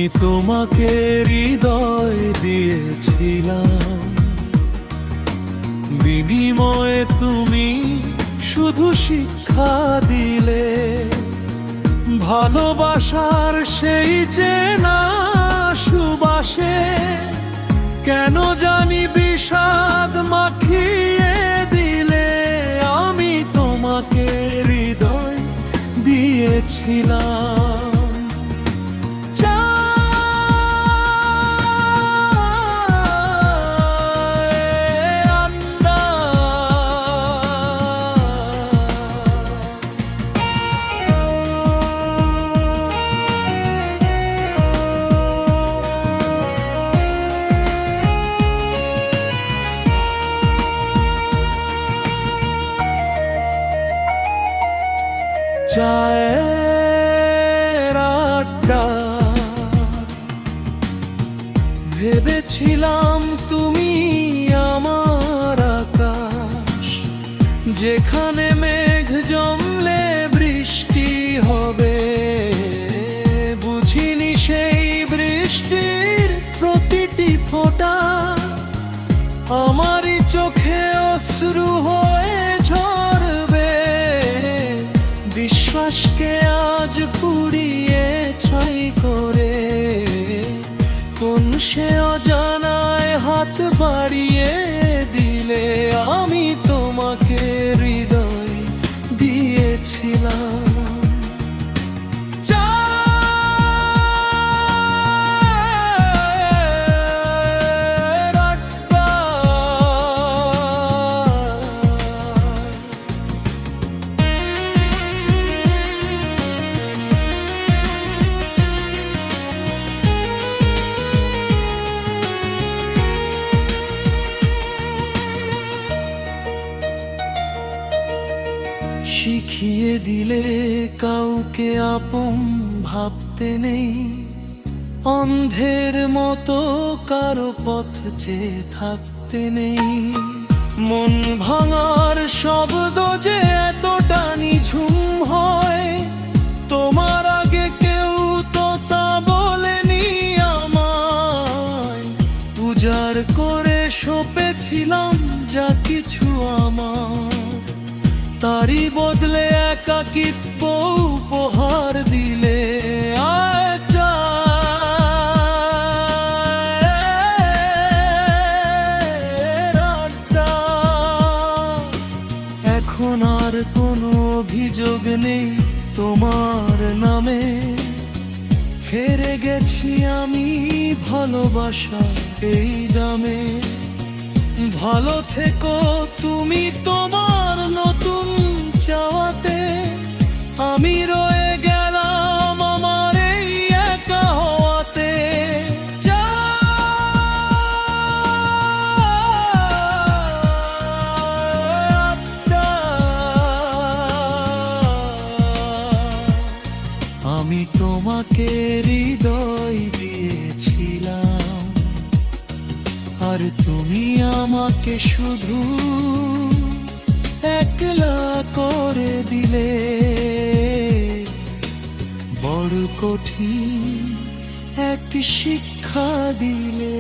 আমি তোমাকে হৃদয় দিয়েছিলাম, বিনিময়ে তুমি শুধু শিক্ষা দিলে। ভালোবাসার সেই চেনা সুবাসে কেন জানি বিষাদ মাখিয়ে দিলে। আমি তোমাকে হৃদয় দিয়েছিলাম। চায়ের আড্ডা, ভেবেছিলাম তুমি আমার আকাশ, যেখানে মেঘ জমলে বৃষ্টি হবে। বুঝিনি সেই বৃষ্টির প্রতিটি ফোঁটা আমারই চোখে অশ্রু হয়ে ঝরবে। বিশ্বাসকে আজ পুড়িয়ে ছাই করে কোন সে অজানায় হাত বাড়িয়ে দিলে। আমি তোমাকে হৃদয় দিয়েছিলাম। শিখিয়ে দিলে কাউকে আপন ভাবতে নেই, অন্ধের মতো কারো পথ চেয়ে থাকতে নেই। মন ভাঙার শব্দ যে এতটা নিঝুম হয়, তোমার আগে কেউ তো তা বলেনি আমায়। উজাড় করে সঁপেছিলাম যা কিছু আমার, তারই বদলে একাকিত্ব উপহার দিলে। এখন আর কোনো অভিযোগ নেই তোমার নামে, হেরে গেছি আমি ভালোবাসা এই দামে। ভালো থেকো তুমি তোমার নতুন চাওয়াতে, আমি রয়ে গেলাম আমার এই একা হওয়াতে। আমি তোমাকে হৃদয় দিয়েছিলাম, আর তুমি আমাকে শুধু একলা করে দিলে। বড় কঠিন এক শিক্ষা দিলে।